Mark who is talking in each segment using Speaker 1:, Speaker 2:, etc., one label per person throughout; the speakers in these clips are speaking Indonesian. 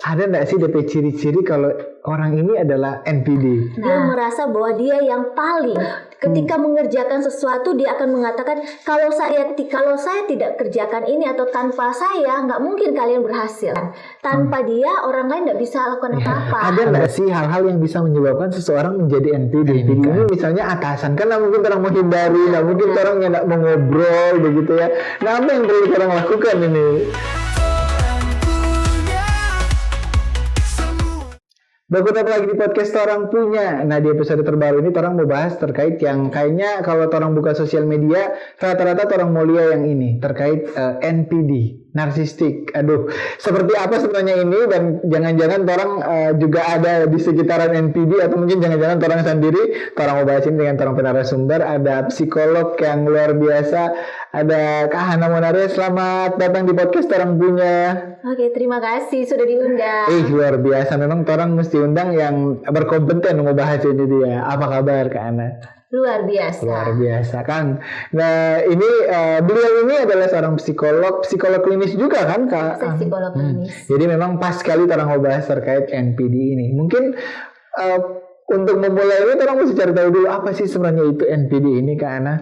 Speaker 1: Ada nggak sih DP ciri-ciri kalau orang ini adalah NPD?
Speaker 2: Dia merasa bahwa dia yang paling. Ketika mengerjakan sesuatu dia akan mengatakan kalau saya tidak kerjakan ini atau tanpa saya nggak mungkin kalian berhasil. Tanpa dia orang lain nggak bisa lakukan apa-apa.
Speaker 1: Ada nggak sih hal-hal yang bisa menyebabkan seseorang menjadi NPD? Jadi ini misalnya atasan kan nggak mungkin orang menghindari, nggak mungkin orang yang nggak mau ngobrol begitu ya. Nah apa yang perlu orang lakukan ini? Berikut lagi di podcast Torang Punya. Nah di episode terbaru ini Torang mau bahas terkait yang kayaknya kalau Torang buka sosial media rata-rata Torang mau lihat yang ini terkait NPD, narsistik. Aduh, seperti apa sebenarnya ini dan jangan-jangan Torang juga ada di sekitaran NPD atau mungkin jangan-jangan Torang sendiri. Torang mau bahas ini dengan Torang narasumber. Ada psikolog yang luar biasa. Ada Kak Hana Monare. Selamat datang di podcast Torang Punya.
Speaker 2: Oke, terima kasih sudah diundang.
Speaker 1: Luar biasa. Memang Torang mesti undang yang berkompeten mau bahas ini dia. Apa kabar Kak Ana?
Speaker 2: Luar biasa.
Speaker 1: Luar biasa kan. Nah ini beliau ini adalah seorang psikolog klinis juga kan Kak?
Speaker 2: Psikolog klinis.
Speaker 1: Jadi memang pas sekali orang mau bahas terkait NPD ini. Mungkin untuk memulai ini orang mesti cari tahu dulu apa sih sebenarnya itu NPD ini Kak Ana?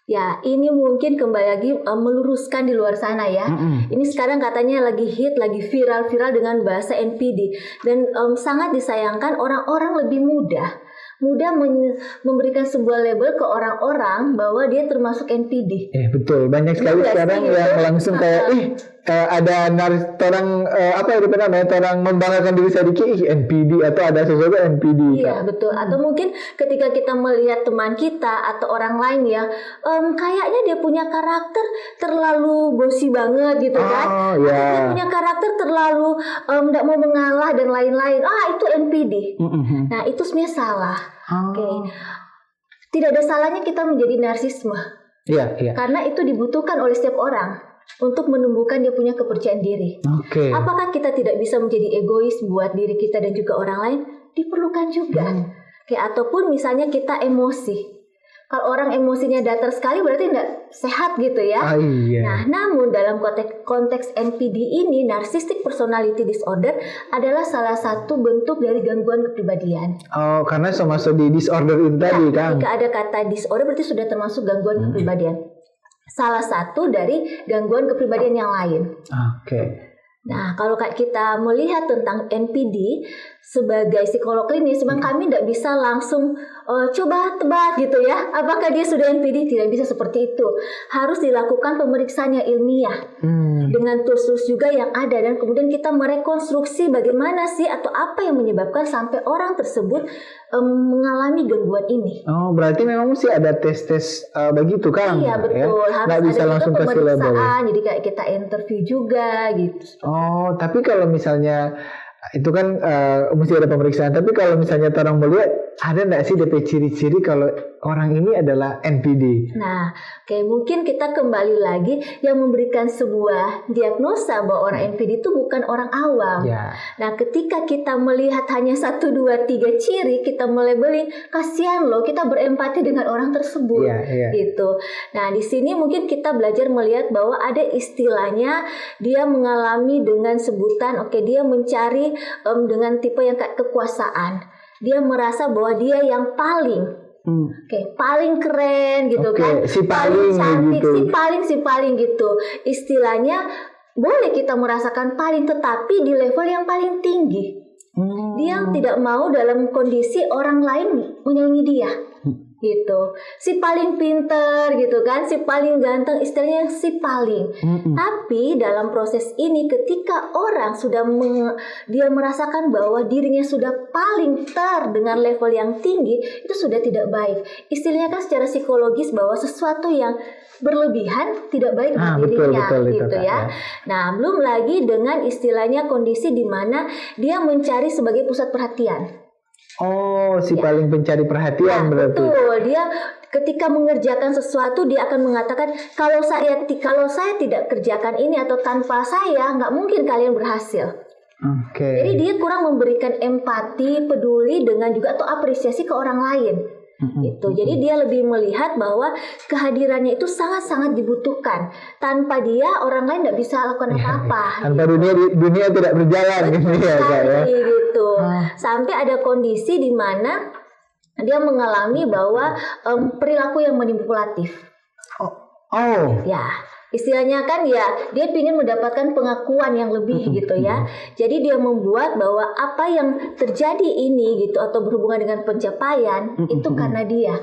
Speaker 2: Ya, ini mungkin kembali lagi meluruskan di luar sana ya. Ini sekarang katanya lagi hit, lagi viral dengan bahasa NPD. Dan sangat disayangkan orang-orang lebih mudah memberikan sebuah label ke orang-orang bahwa dia termasuk NPD.
Speaker 1: Betul, banyak sekali sekarang yang langsung kayak ada orang orang membanggakan diri sedikit NPD atau ada sesuatu NPD.
Speaker 2: Iya betul. Atau mungkin ketika kita melihat teman kita atau orang lain yang kayaknya dia punya karakter terlalu bosi banget gitu kan. Dia punya karakter terlalu tidak mau mengalah dan lain-lain. Itu NPD. Nah itu sebenarnya salah. Oke. Tidak ada salahnya kita menjadi narsisme. Iya. Karena itu dibutuhkan oleh setiap orang untuk menumbuhkan dia punya kepercayaan diri. Apakah kita tidak bisa menjadi egois buat diri kita dan juga orang lain? Diperlukan juga. Ataupun misalnya kita emosi. Kalau orang emosinya datar sekali berarti tidak sehat gitu ya. Nah, namun dalam konteks NPD ini, Narcissistic Personality Disorder adalah salah satu bentuk dari gangguan kepribadian.
Speaker 1: Karena masuk di disorder itu tadi kan.
Speaker 2: Jika ada kata disorder berarti sudah termasuk gangguan kepribadian. Salah satu dari gangguan kepribadian yang lain. Nah, kalau kita melihat tentang NPD sebagai psikolog klinis, memang kami tidak bisa langsung coba tebak gitu ya. Apakah dia sudah NPD? Tidak bisa seperti itu. Harus dilakukan pemeriksaan yang ilmiah dengan tools juga yang ada dan kemudian kita merekonstruksi bagaimana sih atau apa yang menyebabkan sampai orang tersebut mengalami gangguan ini.
Speaker 1: Berarti memang mesti ada tes begitu kan?
Speaker 2: Iya betul.
Speaker 1: Ya?
Speaker 2: Harus
Speaker 1: bisa
Speaker 2: ada
Speaker 1: langsung
Speaker 2: juga
Speaker 1: kasih label.
Speaker 2: Jadi kayak kita interview juga gitu.
Speaker 1: Tapi kalau misalnya itu kan mesti ada pemeriksaan. Tapi kalau misalnya orang melihat ada nggak sih DP ciri-ciri kalau orang ini adalah NPD?
Speaker 2: Nah, mungkin kita kembali lagi yang memberikan sebuah diagnosa bahwa orang NPD itu bukan orang awam. Nah, ketika kita melihat hanya 1, 2, 3 ciri, kita melabelin, kasihan loh, kita berempati dengan orang tersebut, gitu. Nah, di sini mungkin kita belajar melihat bahwa ada istilahnya dia mengalami dengan sebutan, dia mencari dengan tipe yang kayak kekuasaan. Dia merasa bahwa dia yang paling paling keren gitu kan, paling cantik, gitu. si paling gitu. Istilahnya boleh kita merasakan paling, tetapi di level yang paling tinggi. Dia tidak mau dalam kondisi orang lain menyaingi dia. Gitu, si paling pinter gitu kan, si paling ganteng, istilahnya si paling. Tapi dalam proses ini ketika orang sudah dia merasakan bahwa dirinya sudah paling dengan level yang tinggi, itu sudah tidak baik. Istilahnya kan secara psikologis bahwa sesuatu yang berlebihan tidak baik untuk dirinya, betul, gitu ya. Nah, belum lagi dengan istilahnya kondisi di mana dia mencari sebagai pusat perhatian.
Speaker 1: Paling pencari perhatian berarti.
Speaker 2: Betul, dia ketika mengerjakan sesuatu dia akan mengatakan kalau saya tidak kerjakan ini atau tanpa saya nggak mungkin kalian berhasil. Jadi dia kurang memberikan empati, peduli dengan juga atau apresiasi ke orang lain. Gitu. Jadi dia lebih melihat bahwa kehadirannya itu sangat-sangat dibutuhkan. Tanpa dia orang lain tidak bisa lakukan apa-apa.
Speaker 1: Tanpa
Speaker 2: gitu.
Speaker 1: dunia tidak berjalan gitu ya Kak ya.
Speaker 2: Gitu. Sampai ada kondisi di mana dia mengalami bahwa perilaku yang manipulatif.
Speaker 1: Oh.
Speaker 2: Ya. Istilahnya kan ya dia ingin mendapatkan pengakuan yang lebih gitu ya. Jadi dia membuat bahwa apa yang terjadi ini gitu atau berhubungan dengan pencapaian itu karena dia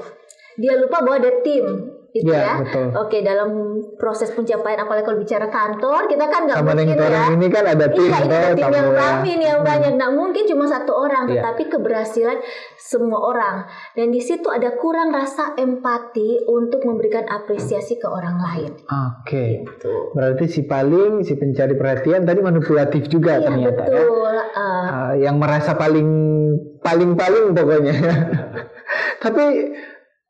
Speaker 2: lupa bahwa ada tim gitu ya.
Speaker 1: Betul.
Speaker 2: Oke, dalam proses pencapaian apalagi kalau bicara kantor kita kan nggak mungkin ya.
Speaker 1: Ini kan ada tim,
Speaker 2: ada tim yang rame yang banyak. Nggak mungkin cuma satu orang, tetapi keberhasilan semua orang. Dan di situ ada kurang rasa empati untuk memberikan apresiasi ke orang lain.
Speaker 1: Oke.
Speaker 2: Gitu.
Speaker 1: Berarti si pencari perhatian tadi manipulatif juga ternyata.
Speaker 2: Betul.
Speaker 1: Yang merasa paling pokoknya. Tapi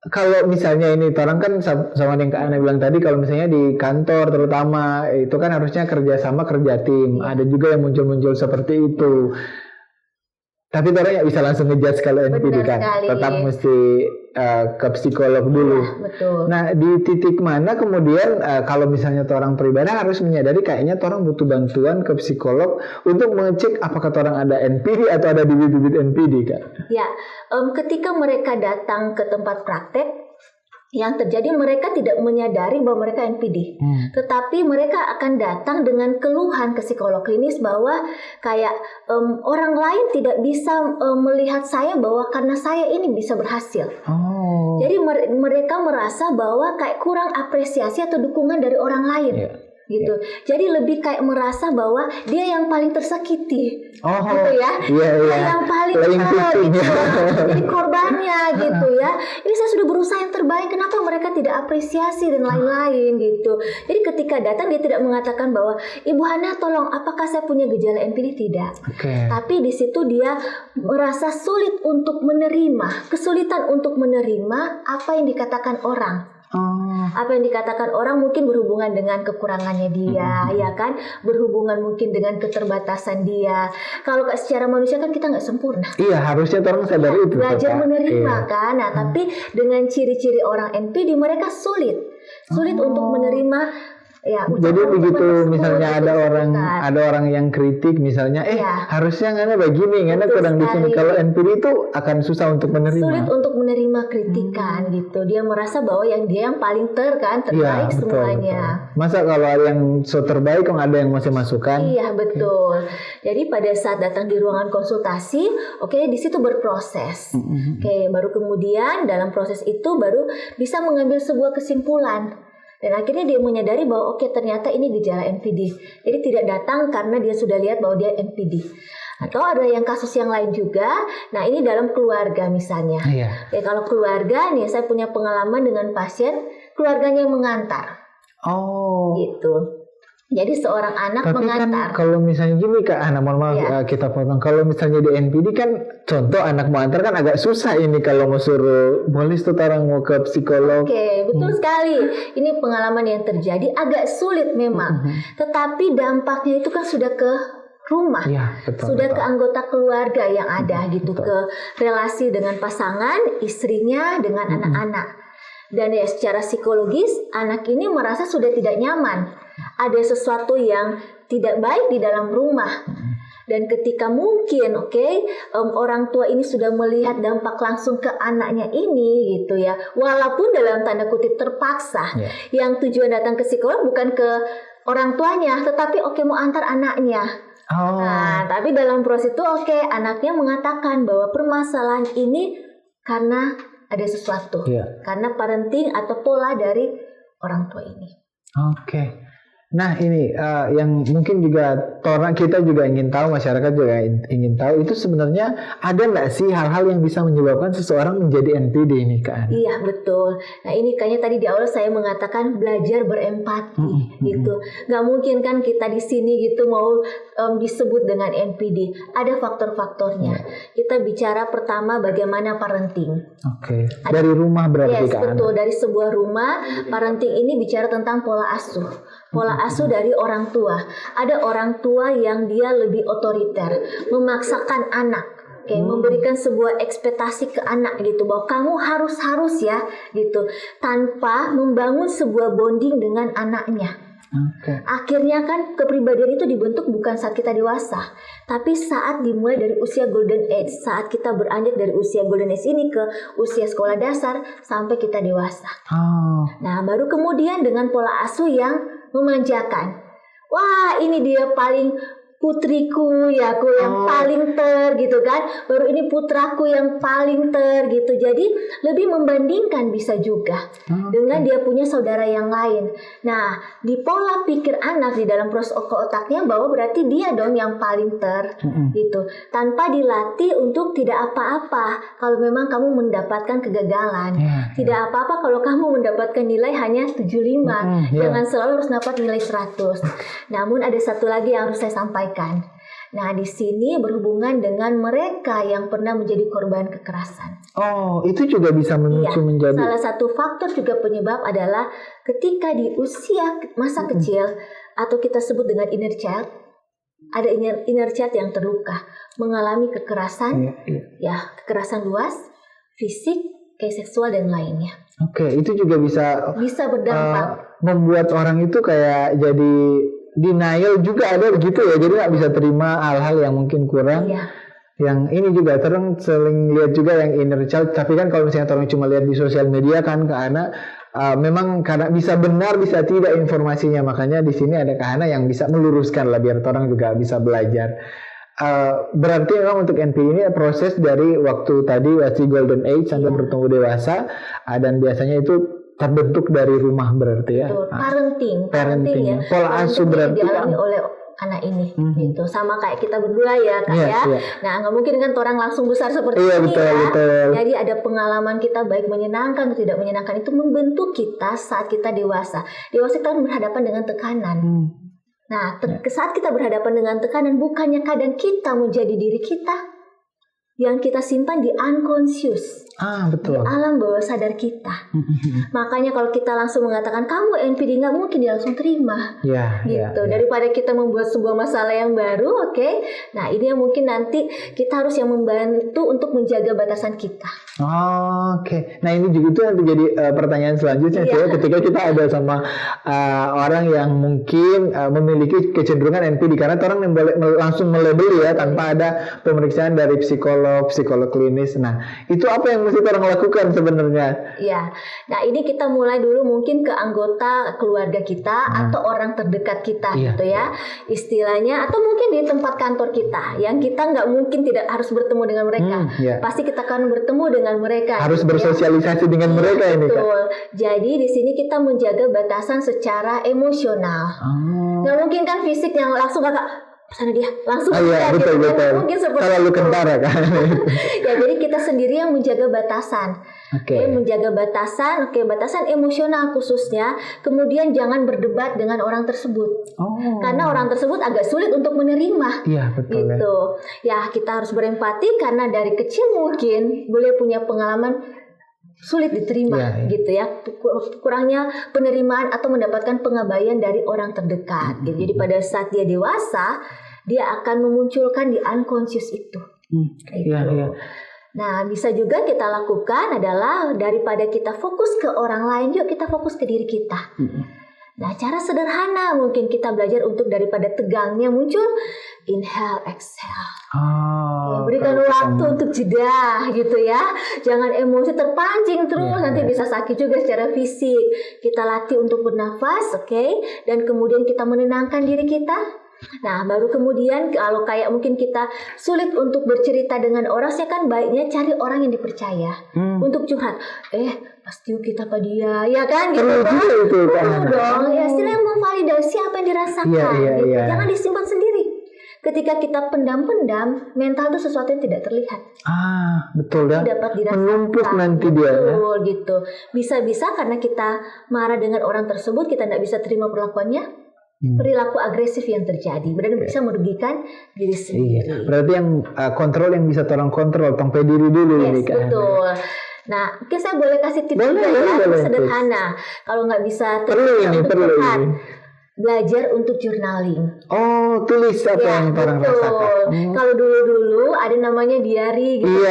Speaker 1: kalau misalnya ini orang kan sama yang Kak Ana bilang tadi, kalau misalnya di kantor terutama itu kan harusnya kerja tim. Ada juga yang muncul seperti itu. Tapi orang nggak bisa langsung ngejudge kalau NPD kan, tetap mesti ke psikolog dulu.
Speaker 2: Betul.
Speaker 1: Nah di titik mana kemudian kalau misalnya orang pribadi harus menyadari kayaknya orang butuh bantuan ke psikolog untuk mengecek apakah orang ada NPD atau ada bibit-bibit NPD Kak?
Speaker 2: Ya, ketika mereka datang ke tempat praktek, yang terjadi mereka tidak menyadari bahwa mereka NPD, tetapi mereka akan datang dengan keluhan ke psikolog klinis bahwa kayak orang lain tidak bisa melihat saya bahwa karena saya ini bisa berhasil. Jadi mereka merasa bahwa kayak kurang apresiasi atau dukungan dari orang lain. Gitu. Jadi lebih kayak merasa bahwa dia yang paling tersakiti. Gitu ya. Yang paling gitu. Jadi korbannya gitu ya. Ini saya sudah berusaha yang terbaik, kenapa mereka tidak apresiasi dan lain-lain gitu. Jadi ketika datang dia tidak mengatakan bahwa Ibu Hana tolong apakah saya punya gejala NPD, tidak. Tapi di situ dia merasa kesulitan untuk menerima apa yang dikatakan orang. Apa yang dikatakan orang mungkin berhubungan dengan kekurangannya dia, ya kan, berhubungan mungkin dengan keterbatasan dia. Kalau secara manusia kan kita nggak sempurna. Iya,
Speaker 1: harusnya orang sadar itu.
Speaker 2: Belajar menerima kan. Nah, tapi dengan ciri-ciri orang NPD mereka sulit untuk menerima. Ya,
Speaker 1: jadi begitu misalnya ada orang yang kritik misalnya harusnya ngana begini, ngana kurang di sini. Kalau NPD itu akan susah untuk menerima.
Speaker 2: Sulit untuk menerima kritikan gitu. Dia merasa bahwa dia yang paling terbaik semuanya.
Speaker 1: Betul. Masa kalau ada yang terbaik kok ada yang masih masukan?
Speaker 2: Iya, betul. Jadi pada saat datang di ruangan konsultasi, di situ berproses. Baru kemudian dalam proses itu baru bisa mengambil sebuah kesimpulan. Dan akhirnya dia menyadari bahwa ternyata ini gejala NPD. Jadi tidak datang karena dia sudah lihat bahwa dia NPD. Atau ada yang kasus yang lain juga. Nah, ini dalam keluarga misalnya. Kalau keluarga nih, saya punya pengalaman dengan pasien keluarganya yang mengantar. Gitu. Jadi seorang anak mengantar.
Speaker 1: Tapi kan kalau misalnya gini Kak, mohon maaf kita potong. Kalau misalnya di NPD kan contoh anak mengantar kan agak susah ini kalau mau suruh polis tuh orang mau ke psikolog.
Speaker 2: Betul sekali. Ini pengalaman yang terjadi agak sulit memang. Tetapi dampaknya itu kan sudah ke rumah, sudah ke anggota keluarga yang ada gitu, ke relasi dengan pasangan, istrinya, dengan anak-anak. Dan ya secara psikologis anak ini merasa sudah tidak nyaman. Ada sesuatu yang tidak baik di dalam rumah. Dan ketika mungkin orang tua ini sudah melihat dampak langsung ke anaknya ini gitu ya, walaupun dalam tanda kutip terpaksa, yang tujuan datang ke psikolog bukan ke orang tuanya, tetapi mau antar anaknya. Nah, tapi dalam proses itu anaknya mengatakan bahwa permasalahan ini karena ada sesuatu, karena parenting atau pola dari orang tua ini.
Speaker 1: Nah ini yang mungkin juga kita juga ingin tahu, masyarakat juga ingin tahu, itu sebenarnya ada nggak sih hal-hal yang bisa menyebabkan seseorang menjadi NPD ini Kak?
Speaker 2: Iya, betul. Nah ini kayaknya tadi di awal saya mengatakan belajar berempati gitu. Nggak mungkin kan kita di sini gitu mau disebut dengan NPD. Ada faktor-faktornya. Kita bicara pertama bagaimana parenting.
Speaker 1: Dari rumah berarti Kak?
Speaker 2: Betul, dari sebuah rumah. Parenting ini bicara tentang pola asuh. Pola asuh dari orang tua. Ada orang tua yang dia lebih otoriter, memaksakan anak memberikan sebuah ekspektasi ke anak gitu bahwa kamu harus ya gitu, tanpa membangun sebuah bonding dengan anaknya. Akhirnya kan kepribadian itu dibentuk bukan saat kita dewasa, tapi saat dimulai dari usia golden age, saat kita beranjak dari usia golden age ini ke usia sekolah dasar sampai kita dewasa. Nah, baru kemudian dengan pola asuh yang memanjakan. Wah, ini dia paling putriku ya, aku yang paling gitu kan. Baru ini putraku yang paling gitu. Jadi lebih membandingkan bisa juga dengan dia punya saudara yang lain. Nah, di pola pikir anak di dalam proses otaknya bahwa berarti dia dong yang paling gitu. Tanpa dilatih untuk tidak apa-apa kalau memang kamu mendapatkan kegagalan. Tidak apa-apa kalau kamu mendapatkan nilai hanya 75. Jangan selalu harus dapat nilai 100. Namun ada satu lagi yang harus saya sampaikan. Nah, di sini berhubungan dengan mereka yang pernah menjadi korban kekerasan.
Speaker 1: Itu juga bisa memicu menjadi.
Speaker 2: Salah satu faktor juga penyebab adalah ketika di usia masa kecil atau kita sebut dengan inner child, ada inner child yang terluka, mengalami kekerasan, kekerasan luas, fisik, kayak seksual dan lainnya.
Speaker 1: Itu juga bisa
Speaker 2: berdampak,
Speaker 1: membuat orang itu kayak jadi denial juga ada begitu ya, jadi nggak bisa terima hal-hal yang mungkin kurang. Yang ini juga sering lihat juga yang inner child, tapi kan kalau misalnya orang cuma lihat di sosial media kan ke anak, memang karena bisa benar bisa tidak informasinya, makanya di sini ada ke anak yang bisa meluruskan lah biar orang juga bisa belajar. Berarti memang untuk NPD ini proses dari waktu tadi masih golden age sampai bertemu dewasa, dan biasanya itu terbentuk dari rumah berarti ya. Parenting ya. Pola asuh berarti
Speaker 2: dialami oleh anak ini gitu. Sama kayak kita berdua ya Kak ya. Nah, nggak mungkin kan orang langsung besar seperti ini betul. Jadi ada pengalaman kita baik menyenangkan atau tidak menyenangkan itu membentuk kita saat kita dewasa. Dewasa kita berhadapan dengan tekanan. Nah, saat kita berhadapan dengan tekanan, bukannya kadang kita menjadi diri kita yang kita simpan di unconscious,
Speaker 1: betul.
Speaker 2: di alam bawah sadar kita. Makanya kalau kita langsung mengatakan kamu NPD, nggak mungkin dia langsung terima, gitu. Daripada kita membuat sebuah masalah yang baru, Nah, ini yang mungkin nanti kita harus yang membantu untuk menjaga batasan kita.
Speaker 1: Nah, ini juga itu yang menjadi pertanyaan selanjutnya ketika kita ada sama orang yang mungkin memiliki kecenderungan NPD, karena orang langsung melabeli ya tanpa ada pemeriksaan dari psikolog klinis. Nah, itu apa yang mesti orang lakukan sebenarnya?
Speaker 2: Nah ini kita mulai dulu mungkin ke anggota keluarga kita atau orang terdekat kita gitu ya, istilahnya, atau mungkin di tempat kantor kita yang kita nggak mungkin tidak harus bertemu dengan mereka. Pasti kita akan bertemu dengan mereka.
Speaker 1: Harus bersosialisasi dengan mereka ini Kak.
Speaker 2: Betul. Jadi di sini kita menjaga batasan secara emosional. Nggak mungkin kan fisik yang langsung Kakak sana dia langsung
Speaker 1: betul.
Speaker 2: Mungkin seperti
Speaker 1: terlalu kentara kan.
Speaker 2: Jadi kita sendiri yang menjaga batasan. Menjaga batasan, batasan emosional khususnya. Kemudian jangan berdebat dengan orang tersebut. Karena orang tersebut agak sulit untuk menerima.
Speaker 1: Betul.
Speaker 2: Gitu. Kita harus berempati karena dari kecil mungkin boleh punya pengalaman sulit diterima gitu ya, kurangnya penerimaan atau mendapatkan pengabaian dari orang terdekat gitu. Jadi pada saat dia dewasa dia akan memunculkan di unconscious itu gitu. Nah, bisa juga kita lakukan adalah daripada kita fokus ke orang lain, yuk kita fokus ke diri kita. Nah, cara sederhana mungkin kita belajar untuk daripada tegangnya muncul, inhale, exhale. Berikan waktu untuk jeda gitu ya. Jangan emosi terpancing terus, nanti bisa sakit juga secara fisik. Kita latih untuk bernafas, dan kemudian kita menenangkan diri kita. Nah, baru kemudian kalau kayak mungkin kita sulit untuk bercerita dengan orang, saya kan baiknya cari orang yang dipercaya untuk curhat. Pasti kita apa dia, ya kan? Gitu dong. Ya, istilahnya memvalidasi apa yang dirasakan. Gitu. Jangan disimpan sendiri. Ketika kita pendam-pendam, mental itu sesuatu yang tidak terlihat.
Speaker 1: Betul ya.
Speaker 2: Dapat dirasakan.
Speaker 1: Menumpuk nanti dia.
Speaker 2: Betul gitu. Bisa-bisa karena kita marah dengan orang tersebut, kita tidak bisa terima perlakuannya. Perilaku agresif yang terjadi benar bisa merugikan diri sendiri.
Speaker 1: Berarti yang kontrol yang bisa orang kontrol, tong diri dulu ini kan.
Speaker 2: Betul. Nah, mungkin saya boleh kasih tips juga ya, sederhana. Kalau nggak bisa
Speaker 1: perlu.
Speaker 2: Belajar untuk journaling.
Speaker 1: Tulis apa yang orang rasakan.
Speaker 2: Kalau dulu ada namanya diary gitu.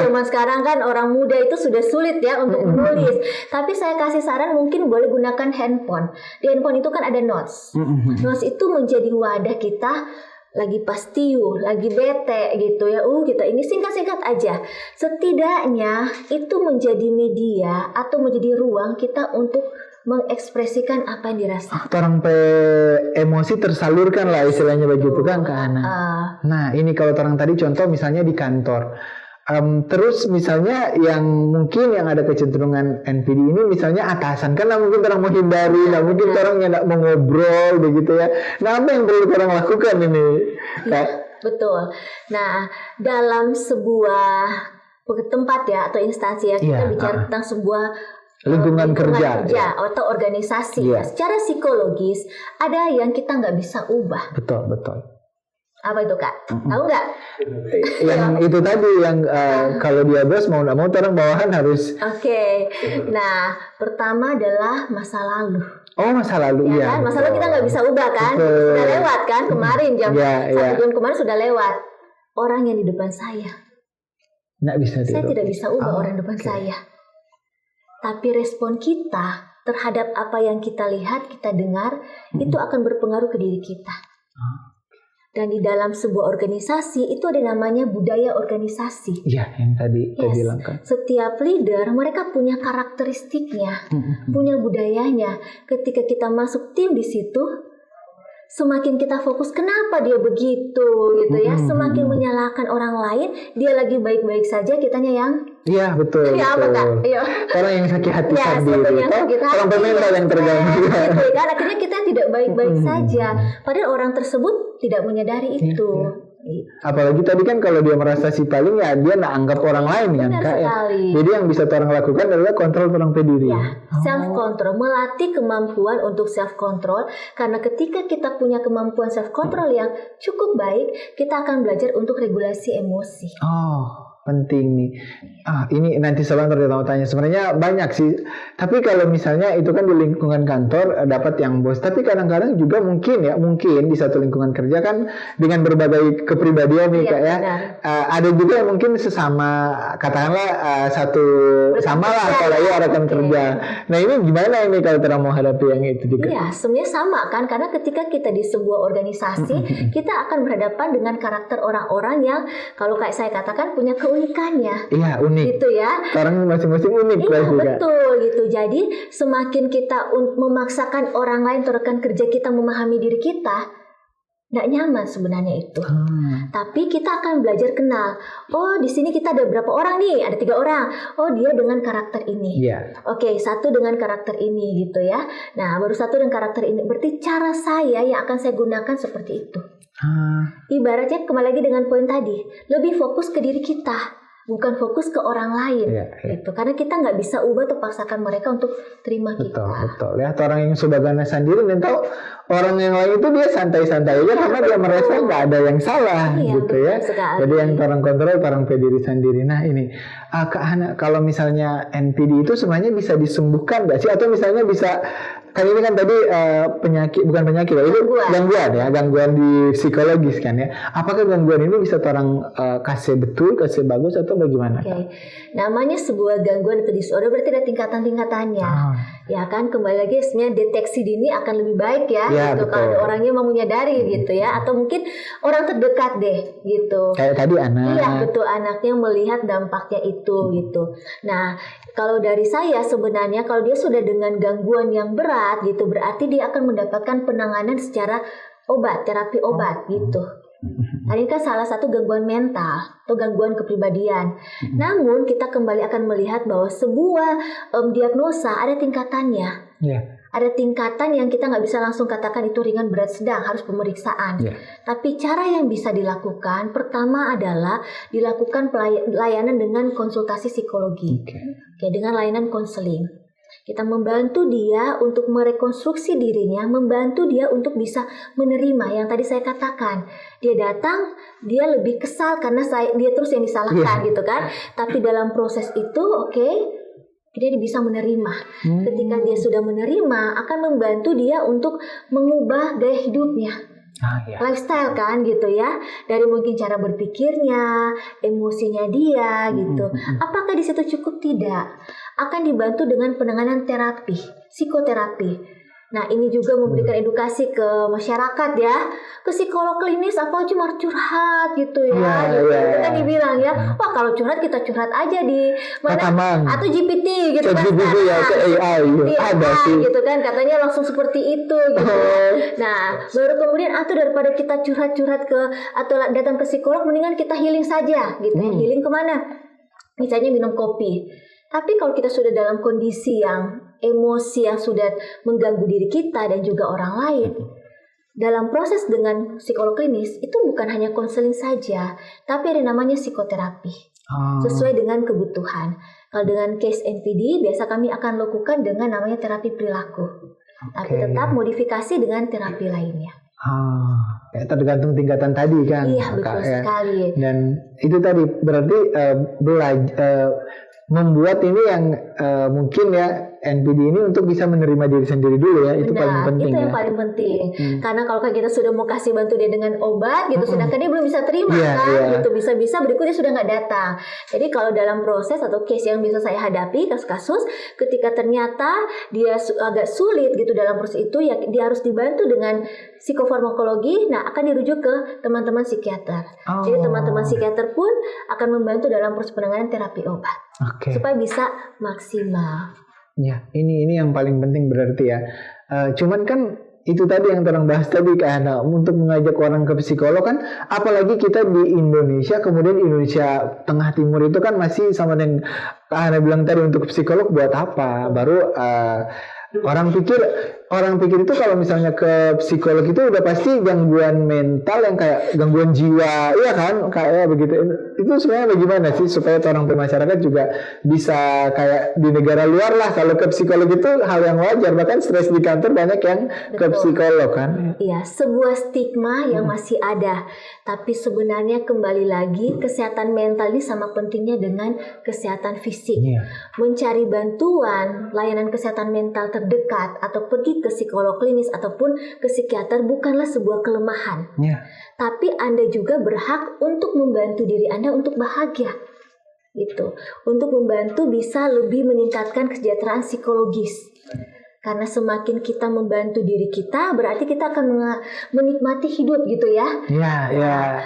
Speaker 2: Cuma sekarang kan orang muda itu sudah sulit ya untuk menulis. Tapi saya kasih saran mungkin boleh gunakan handphone. Di handphone itu kan ada notes. Notes itu menjadi wadah kita lagi pastiu, lagi bete gitu ya. Kita ini singkat-singkat aja. Setidaknya itu menjadi media atau menjadi ruang kita untuk mengekspresikan apa yang dirasakan.
Speaker 1: Orang emosi tersalurkan lah istilahnya begitu kan ke anak. Nah ini kalau orang tadi contoh misalnya di kantor. Terus misalnya yang mungkin yang ada kecenderungan NPD ini misalnya atasan kan mungkin orang mau hindari, mungkin orang yang tidak mau ngobrol begitu ya. Nah apa yang perlu orang lakukan ini?
Speaker 2: Betul. Nah dalam sebuah tempat ya atau instansi ya kita bicara tentang sebuah
Speaker 1: lingkungan kerja
Speaker 2: atau organisasi. Secara psikologis ada yang kita nggak bisa ubah.
Speaker 1: Betul.
Speaker 2: Apa itu Kak? Tahu nggak?
Speaker 1: Yang itu tadi yang kalau dia bos mau nggak mau orang bawahan harus.
Speaker 2: Oke. Nah pertama adalah masa lalu.
Speaker 1: Masa lalu
Speaker 2: ya. Masa lalu kita nggak bisa ubah kan? Sudah lewat kan? Kemarin jam 1 jam kemarin sudah lewat. Orang yang di depan saya.
Speaker 1: Nggak bisa.
Speaker 2: Saya tidak bisa ubah orang depan saya. Tapi respon kita terhadap apa yang kita lihat, kita dengar, itu akan berpengaruh ke diri kita. Dan di dalam sebuah organisasi itu ada namanya budaya organisasi.
Speaker 1: Iya, yang tadi bilang kan.
Speaker 2: Setiap leader mereka punya karakteristiknya, punya budayanya. Ketika kita masuk tim di situ, semakin kita fokus kenapa dia begitu gitu ya, semakin menyalahkan orang lain, dia lagi baik-baik saja, kitanya yang
Speaker 1: betul.
Speaker 2: Apa Kak?
Speaker 1: Orang yang sakit hati sendiri, orang pemental yang terganggu.
Speaker 2: Gitu kan, akhirnya kita tidak baik-baik saja, padahal orang tersebut tidak menyadari itu.
Speaker 1: Apalagi tadi kan kalau dia merasa si paling ya dia nak anggap orang lain kan Kak ya. Jadi yang bisa orang lakukan adalah kontrol orang diri.
Speaker 2: Self control, melatih kemampuan untuk self control, karena ketika kita punya kemampuan self control yang cukup baik, kita akan belajar untuk regulasi emosi.
Speaker 1: Penting nih. Ini nanti sebentar mau tanya. Sebenarnya banyak sih. Tapi kalau misalnya itu kan di lingkungan kantor dapat yang bos. Tapi kadang-kadang juga mungkin di satu lingkungan kerja kan dengan berbagai kepribadian nih Kak ya. Ada juga yang mungkin sesama katakanlah satu sama lah kalau ya rekan kerja. Nah ini gimana ini kalau kita mau hadapi yang itu juga?
Speaker 2: Sebenarnya sama kan, karena ketika kita di sebuah organisasi kita akan berhadapan dengan karakter orang-orang yang kalau kayak saya katakan punya keunikannya.
Speaker 1: Unik.
Speaker 2: Gitu ya.
Speaker 1: Orang masing-masing unik
Speaker 2: betul gitu. Jadi semakin kita memaksakan orang lain atau rekan kerja kita memahami diri kita, nggak nyaman sebenarnya itu. Tapi kita akan belajar kenal. Di sini kita ada berapa orang nih? Ada 3 orang. Dia dengan karakter ini. Oke, 1 dengan karakter ini gitu ya. Nah, baru 1 dengan karakter ini. Berarti cara saya yang akan saya gunakan seperti itu. Ibaratnya kembali lagi dengan poin tadi, lebih fokus ke diri kita, bukan fokus ke orang lain. Gitu. Karena kita nggak bisa ubah atau paksakan mereka untuk terima kita.
Speaker 1: Betul. Lihat orang yang sudah ganas sendiri dan tahu orang yang lain itu dia santai-santai aja karena dia merasa nggak ada yang salah gitu ya. Jadi yang orang kontrol orang diri sendiri. Nah ini Kak Hana, kalau misalnya NPD itu sebenarnya bisa disembuhkan nggak sih, atau misalnya bisa kan ini kan tadi bukan penyakit ya, itu gangguan di psikologis kan ya. Apakah gangguan ini bisa orang kasih bagus atau bagaimana?
Speaker 2: Namanya sebuah gangguan atau disorder berarti ada tingkatan-tingkatannya. Ya kan, kembali lagi sebenarnya deteksi dini akan lebih baik ya gitu. Kalau orangnya mau menyadari gitu ya, atau mungkin orang terdekat deh gitu.
Speaker 1: Kayak tadi anak.
Speaker 2: Iya betul, anaknya melihat dampaknya itu gitu. Nah, kalau dari saya sebenarnya kalau dia sudah dengan gangguan yang berat gitu, berarti dia akan mendapatkan penanganan secara terapi obat gitu. Nah, ini kan salah satu gangguan mental atau gangguan kepribadian. Namun kita kembali akan melihat bahwa sebuah diagnosa ada tingkatannya. Ada tingkatan yang kita nggak bisa langsung katakan itu ringan, berat, sedang, harus pemeriksaan. Tapi cara yang bisa dilakukan pertama adalah dilakukan layanan dengan konsultasi psikologi, dengan layanan konseling. Kita membantu dia untuk merekonstruksi dirinya, membantu dia untuk bisa menerima yang tadi saya katakan. Dia datang, dia lebih kesal karena dia terus yang disalahkan gitu kan. Tapi dalam proses itu, dia bisa menerima. Ketika dia sudah menerima, akan membantu dia untuk mengubah gaya hidupnya. lifestyle kan gitu ya, dari mungkin cara berpikirnya, emosinya dia gitu. Apakah di situ cukup? Tidak. Akan dibantu dengan penanganan terapi, psikoterapi. Nah, ini juga memberikan edukasi ke masyarakat ya, ke psikolog klinis apa cuma curhat gitu ya. Gitu kan dibilang ya, wah kalau curhat kita curhat aja di mana atau GPT gitu kan.
Speaker 1: GPT ya, ke AI ada sih.
Speaker 2: Gitu kan katanya langsung seperti itu gitu. Nah, baru kemudian atau daripada kita curhat-curhat ke atau datang ke psikolog, mendingan kita healing saja gitu. Healing kemana? Misalnya minum kopi. Tapi kalau kita sudah dalam kondisi yang emosi yang sudah mengganggu diri kita dan juga orang lain, dalam proses dengan psikolog klinis itu bukan hanya konseling saja, tapi ada namanya psikoterapi sesuai dengan kebutuhan. Kalau dengan case NPD biasa kami akan lakukan dengan namanya terapi perilaku, tapi tetap modifikasi dengan terapi lainnya.
Speaker 1: Ya, tergantung tingkatan tadi kan.
Speaker 2: Iya, betul sekali.
Speaker 1: Dan itu tadi berarti membuat ini yang mungkin ya NPD ini untuk bisa menerima diri sendiri dulu ya. Itu paling penting.
Speaker 2: Itu yang paling penting. Karena kalau kita sudah mau kasih bantu dia dengan obat gitu, sedangkan dia belum bisa terima gitu, bisa-bisa berikutnya sudah nggak datang. Jadi kalau dalam proses atau case yang bisa saya hadapi, kasus-kasus ketika ternyata dia agak sulit gitu dalam proses itu, ya dia harus dibantu dengan psikofarmakologi. Nah, akan dirujuk ke teman-teman psikiater. Jadi teman-teman psikiater pun akan membantu dalam proses penanganan terapi obat supaya bisa maksimal.
Speaker 1: Ya, ini yang paling penting berarti ya. Cuman kan itu tadi yang terang bahas tadi karena untuk mengajak orang ke psikolog kan, apalagi kita di Indonesia, kemudian Indonesia Tengah Timur itu kan masih sama dengan Ana bilang tadi, untuk psikolog buat apa? Baru orang pikir itu kalau misalnya ke psikolog itu udah pasti gangguan mental yang kayak gangguan jiwa, iya kan, kayak begitu. Itu sebenarnya bagaimana sih supaya orang masyarakat juga bisa kayak di negara luar lah, kalau ke psikolog itu hal yang wajar, bahkan stres di kantor banyak yang ke psikolog kan.
Speaker 2: Iya, sebuah stigma yang masih ada. Tapi sebenarnya kembali lagi kesehatan mental ini sama pentingnya dengan kesehatan fisik. Mencari bantuan layanan kesehatan mental terdekat atau pergi ke psikolog klinis ataupun ke psikiater bukanlah sebuah kelemahan. Tapi Anda juga berhak untuk membantu diri Anda untuk bahagia. Gitu. Untuk membantu bisa lebih meningkatkan kesejahteraan psikologis. Karena semakin kita membantu diri kita, berarti kita akan menikmati hidup gitu ya.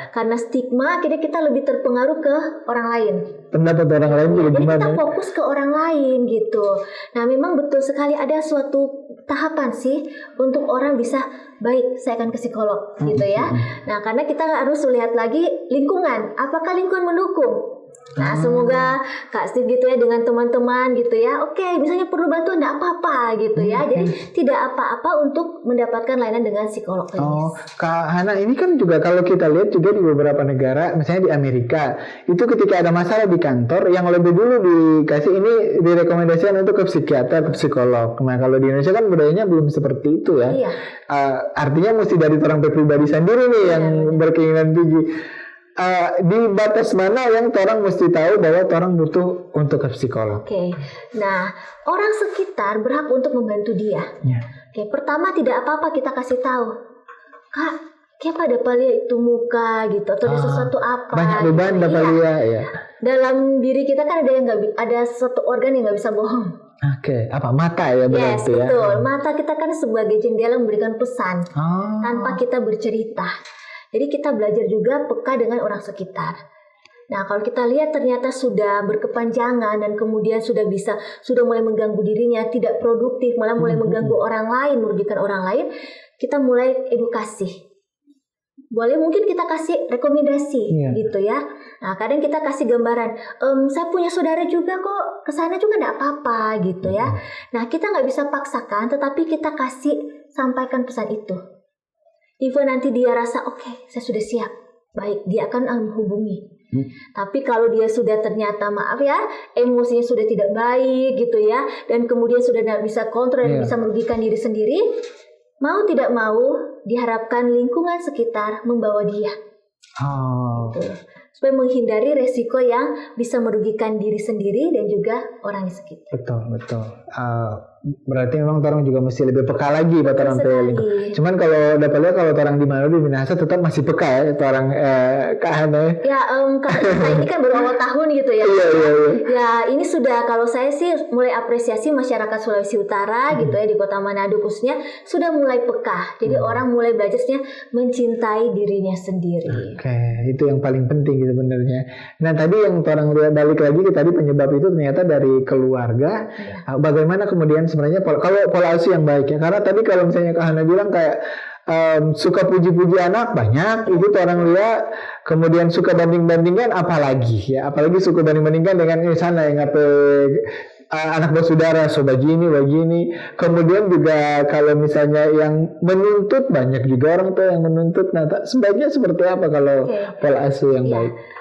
Speaker 2: Karena stigma, akhirnya kita lebih terpengaruh ke orang lain.
Speaker 1: Pendapat orang lain juga
Speaker 2: jadi
Speaker 1: gimana?
Speaker 2: Kita fokus ke orang lain gitu. Nah, memang betul sekali ada suatu tahapan sih untuk orang bisa baik, saya akan ke psikolog gitu ya. Nah, karena kita harus lihat lagi lingkungan. Apakah lingkungan mendukung? Nah, semoga Kak Steve gitu ya dengan teman-teman gitu ya. Oke, misalnya perlu bantuan enggak apa-apa gitu ya. Jadi tidak apa-apa untuk mendapatkan layanan dengan psikolog klinis.
Speaker 1: Kak Hana, ini kan juga kalau kita lihat juga di beberapa negara, misalnya di Amerika, itu ketika ada masalah di kantor, yang lebih dulu dikasih ini direkomendasikan untuk ke psikiater, ke psikolog. Nah, kalau di Indonesia kan budayanya belum seperti itu ya. Artinya mesti dari orang pribadi sendiri nih yang berkeinginan tinggi. Di batas mana yang orang mesti tahu bahwa orang butuh untuk ke psikolog?
Speaker 2: Nah, orang sekitar berhak untuk membantu dia. Pertama tidak apa-apa kita kasih tahu, Kak, kayak pada palia itu muka gitu, atau ada sesuatu apa?
Speaker 1: Banyak beban
Speaker 2: gitu.
Speaker 1: Palia ya.
Speaker 2: Dalam diri kita kan ada yang ada satu organ yang nggak bisa bohong.
Speaker 1: Apa mata ya berarti ya?
Speaker 2: Betul. Mata kita kan sebagai jendela memberikan pesan tanpa kita bercerita. Jadi kita belajar juga peka dengan orang sekitar. Nah, kalau kita lihat ternyata sudah berkepanjangan dan kemudian sudah mulai mengganggu dirinya, tidak produktif, malah mulai mengganggu orang lain, merugikan orang lain, kita mulai edukasi. Boleh mungkin kita kasih rekomendasi gitu ya. Nah, kadang kita kasih gambaran, saya punya saudara juga kok, kesana juga enggak apa-apa gitu ya. Nah, kita nggak bisa paksakan, tetapi kita kasih sampaikan pesan itu. Even nanti dia rasa oke, saya sudah siap, baik, dia akan menghubungi. Tapi kalau dia sudah ternyata maaf ya, emosinya sudah tidak baik gitu ya, dan kemudian sudah tidak bisa kontrol dan bisa merugikan diri sendiri, mau tidak mau diharapkan lingkungan sekitar membawa dia. Gitu. Supaya menghindari resiko yang bisa merugikan diri sendiri dan juga orang di sekitar.
Speaker 1: Betul. berarti memang orang juga mesti lebih peka lagi buat orang tua. Cuman kalau dapat lihat kalau orang di mana di Minahasa tetap masih peka ya orang Kak Hana.
Speaker 2: Ya karena kita ini kan baru awal tahun gitu ya.
Speaker 1: Iya.
Speaker 2: Ya ini sudah, kalau saya sih mulai apresiasi masyarakat Sulawesi Utara gitu ya, di Kota Manado khususnya sudah mulai peka. Jadi orang mulai belajarnya mencintai dirinya sendiri.
Speaker 1: Oke, itu yang paling penting gitu sebenarnya. Nah tadi yang orang lihat balik lagi ke tadi penyebab itu ternyata dari keluarga. Bagaimana kemudian sebenarnya pola asuh yang baik ya? Karena tadi kalau misalnya Kak Hana bilang kayak suka puji-puji anak banyak, itu orang lihat, kemudian suka banding-bandingkan apalagi suka banding-bandingkan dengan sana yang anak bersaudara begini, kemudian juga kalau misalnya yang menuntut, banyak juga orang tua yang menuntut. Nah sebaiknya seperti apa kalau pola asuh yang baik?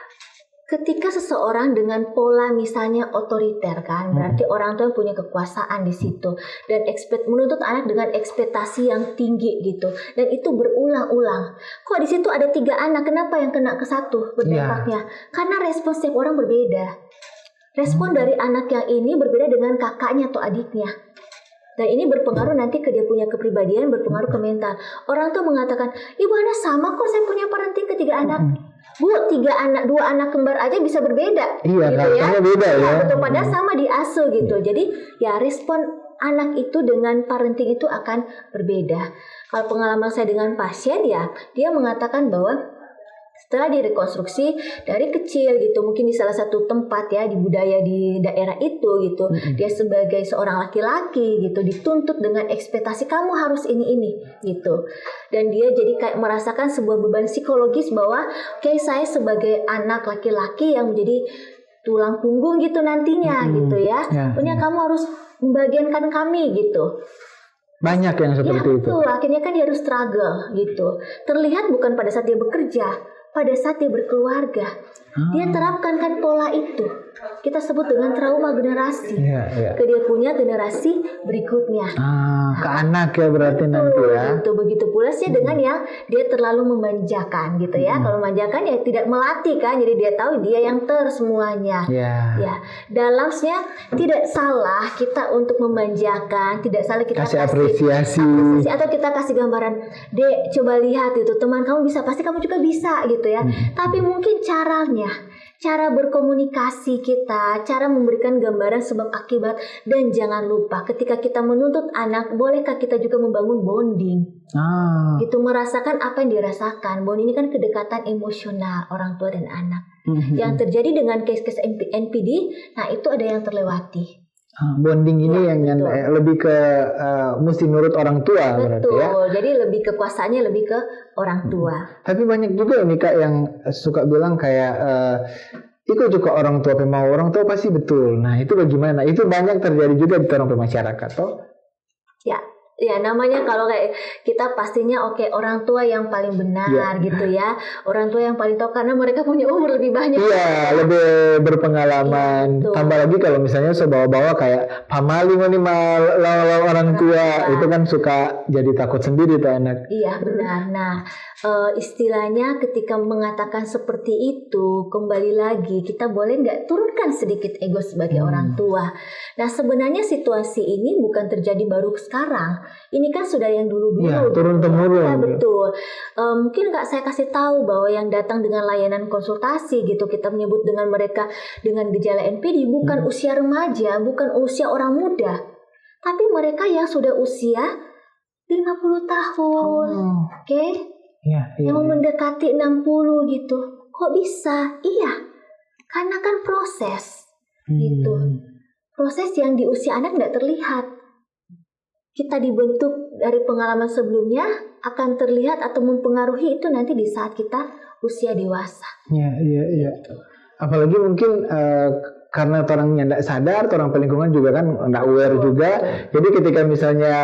Speaker 2: Ketika seseorang dengan pola misalnya otoriter kan, berarti orang tua yang punya kekuasaan di situ dan menuntut anak dengan ekspektasi yang tinggi gitu, dan itu berulang-ulang. Kok di situ ada 3 anak, kenapa yang kena ke 1 berdampaknya? Karena respon setiap orang berbeda. Respon dari anak yang ini berbeda dengan kakaknya atau adiknya. Dan ini berpengaruh nanti ke dia punya kepribadian, berpengaruh ke mental. Orang tuh mengatakan, Ibu Ana sama kok saya punya parenting ke 3 anak. Bu, 3 anak, 2 anak kembar aja bisa berbeda.
Speaker 1: Iya,
Speaker 2: gitu ya.
Speaker 1: Beda ya.
Speaker 2: Betul, padahal sama diasuh gitu. Jadi ya respon anak itu dengan parenting itu akan berbeda. Kalau pengalaman saya dengan pasien ya, dia mengatakan bahwa setelah direkonstruksi dari kecil gitu, mungkin di salah satu tempat ya, di budaya di daerah itu gitu, dia sebagai seorang laki-laki gitu dituntut dengan ekspektasi kamu harus ini gitu, dan dia jadi kayak merasakan sebuah beban psikologis bahwa saya sebagai anak laki-laki yang menjadi tulang punggung gitu nantinya gitu ya, punya kamu harus membagiankan kami gitu.
Speaker 1: Banyak yang seperti itu.
Speaker 2: Akhirnya kan dia harus struggle gitu. Terlihat bukan pada saat dia bekerja, pada saat dia berkeluarga, dia terapkan kan pola itu. Kita sebut dengan trauma generasi. Ke dia punya generasi berikutnya.
Speaker 1: Ke anak ya berarti nanti ya.
Speaker 2: Begitu pula sih dengan yang dia terlalu memanjakan gitu ya. Kalau memanjakan ya tidak melatih kan, jadi dia tahu dia yang semuanya. Ya, dalamnya tidak salah kita untuk memanjakan, tidak salah kita
Speaker 1: kasih apresiasi
Speaker 2: atau kita kasih gambaran, Dek coba lihat itu teman kamu bisa, pasti kamu juga bisa gitu ya. Tapi mungkin cara berkomunikasi kita, cara memberikan gambaran sebab akibat, dan jangan lupa ketika kita menuntut anak, bolehkah kita juga membangun bonding? Gitu, merasakan apa yang dirasakan. Bonding ini kan kedekatan emosional orang tua dan anak. Yang terjadi dengan case-case NPD, nah itu ada yang terlewati.
Speaker 1: Bonding ini yang lebih ke mesti nurut orang tua.
Speaker 2: Betul,
Speaker 1: berarti ya.
Speaker 2: Jadi lebih kekuasaannya lebih ke orang tua.
Speaker 1: Tapi banyak juga ini Kak yang suka bilang kayak itu juga orang tua mau orang tua pasti betul. Nah itu bagaimana? Itu banyak terjadi juga di orang masyarakat toh?
Speaker 2: Ya namanya kalau kayak kita pastinya orang tua yang paling benar gitu ya. Orang tua yang paling tahu karena mereka punya umur lebih banyak.
Speaker 1: Iya, lebih berpengalaman. Tambah lagi kalau misalnya bawa-bawa kayak pamaling nih lawan orang tua, itu kan suka jadi takut sendiri tuh anak.
Speaker 2: Iya benar. Nah istilahnya ketika mengatakan seperti itu, kembali lagi kita boleh nggak turunkan sedikit ego sebagai orang tua. Nah sebenarnya situasi ini bukan terjadi baru sekarang. Ini kan sudah yang dulu-dulu.
Speaker 1: Turun-temurun.
Speaker 2: Ya, betul. Mungkin nggak saya kasih tahu bahwa yang datang dengan layanan konsultasi gitu, kita menyebut dengan mereka dengan gejala NPD bukan usia remaja, bukan usia orang muda, tapi mereka yang sudah usia 50 tahun. Yang mendekati 60 gitu. Kok bisa? Iya. Karena kan proses gitu. Proses yang di usia anak nggak terlihat. Kita dibentuk dari pengalaman sebelumnya akan terlihat atau mempengaruhi itu nanti di saat kita usia dewasa.
Speaker 1: Iya. Apalagi mungkin karena orangnya tidak sadar, orang lingkungan juga kan tidak aware juga. Jadi ketika misalnya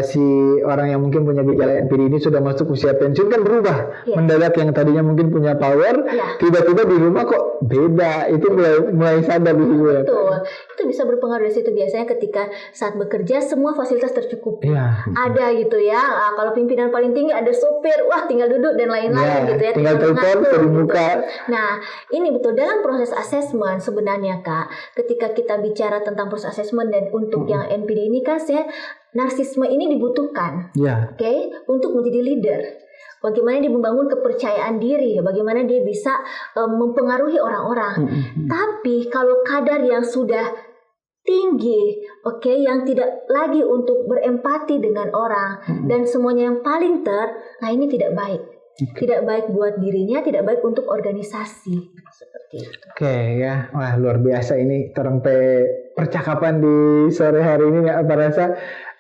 Speaker 1: si orang yang mungkin punya gejala NPD ini sudah masuk usia pensiun kan berubah. Mendadak yang tadinya mungkin punya power, tiba-tiba di rumah kok beda. Itu mulai sadar dulu.
Speaker 2: Betul. Itu bisa berpengaruh dari situ. Biasanya ketika saat bekerja semua fasilitas tercukupi. Ada gitu ya. Kalau pimpinan paling tinggi ada sopir, wah tinggal duduk dan lain-lain gitu ya.
Speaker 1: Tinggal telepon, muka.
Speaker 2: Nah, ini betul dalam proses asesmen sebenarnya Kak, ketika kita bicara tentang proses assessment dan untuk yang NPD ini kan narsisme ini dibutuhkan, untuk menjadi leader. Bagaimana dia membangun kepercayaan diri, bagaimana dia bisa mempengaruhi orang-orang. Tapi kalau kadar yang sudah tinggi, yang tidak lagi untuk berempati dengan orang dan semuanya yang paling nah ini tidak baik. Tidak baik buat dirinya, tidak baik untuk organisasi. Seperti itu.
Speaker 1: Ya. Wah, luar biasa ini terang percakapan di sore hari ini ya, apa rasa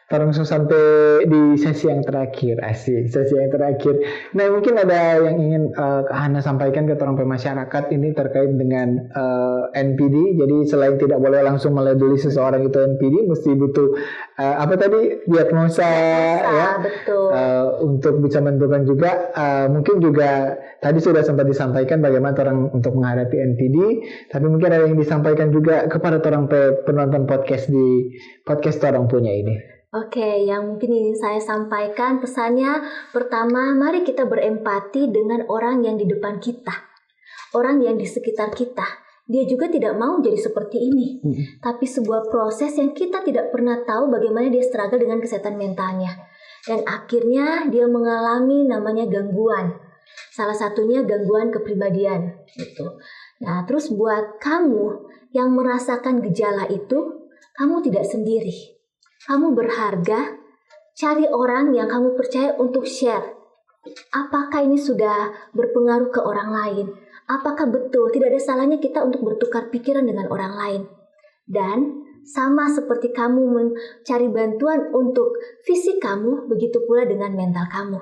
Speaker 1: Tarung sampai di sesi yang terakhir, sesi yang terakhir. Nah, mungkin ada yang ingin Kak Hana sampaikan ke orang masyarakat ini terkait dengan NPD. Jadi selain tidak boleh langsung melabeli seseorang itu NPD, mesti butuh diagnosa ya,
Speaker 2: betul.
Speaker 1: Untuk bisa menentukan juga. Mungkin juga tadi sudah sempat disampaikan bagaimana orang untuk menghadapi NPD, tapi mungkin ada yang disampaikan juga kepada orang penonton podcast di podcast orang punya ini.
Speaker 2: Yang mungkin ingin saya sampaikan pesannya, pertama, mari kita berempati dengan orang yang di depan kita, orang yang di sekitar kita. Dia juga tidak mau jadi seperti ini, tapi sebuah proses yang kita tidak pernah tahu bagaimana dia struggle dengan kesehatan mentalnya, dan akhirnya dia mengalami namanya gangguan. Salah satunya gangguan kepribadian, gitu. Nah, terus buat kamu yang merasakan gejala itu, kamu tidak sendiri. Kamu berharga, cari orang yang kamu percaya untuk share. Apakah ini sudah berpengaruh ke orang lain? Apakah betul? Tidak ada salahnya kita untuk bertukar pikiran dengan orang lain. Dan sama seperti kamu mencari bantuan untuk fisik kamu, begitu pula dengan mental kamu.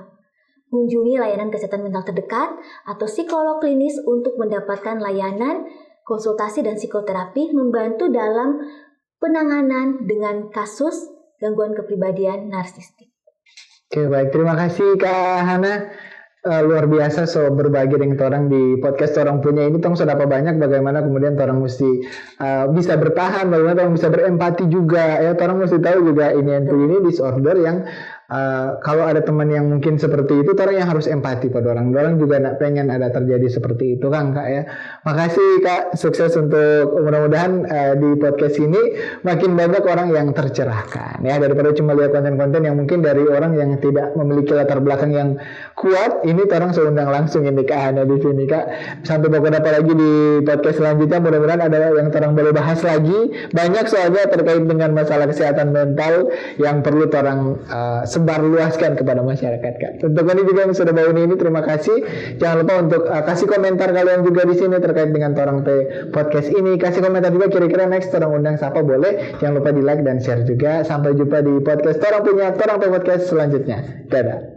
Speaker 2: Kunjungi layanan kesehatan mental terdekat atau psikolog klinis untuk mendapatkan layanan konsultasi dan psikoterapi membantu dalam penanganan dengan kasus gangguan kepribadian narsistik.
Speaker 1: Baik, terima kasih Kak Hana. Luar biasa berbagi dengan orang di podcast orang punya ini. Tong sudah banyak bagaimana kemudian orang mesti bisa bertahan, bagaimana orang bisa berempati juga. Orang mesti tahu juga ini disorder yang kalau ada teman yang mungkin seperti itu, orang yang harus empati pada orang. Orang juga nak pengen ada terjadi seperti itu kan Kak ya. Makasih Kak, sukses untuk mudah-mudahan di podcast ini makin banyak orang yang tercerahkan ya, daripada cuma lihat konten-konten yang mungkin dari orang yang tidak memiliki latar belakang yang kuat. Ini orang seundang langsung ini Kak Hana di sini Kak. Sampai bakal dapat lagi di podcast selanjutnya. Mudah-mudahan ada yang orang boleh bahas lagi. Banyak soalnya terkait dengan masalah kesehatan mental yang perlu orang sebar luaskan kepada masyarakat Kak. Untuk ini juga yang sudah bawa ini terima kasih. Jangan lupa untuk kasih komentar kalian juga di sini terkait dengan orang podcast ini. Kasih komentar juga kira-kira next orang undang siapa boleh. Jangan lupa di like dan share juga. Sampai jumpa di podcast orang punya orang podcast selanjutnya. Dadah.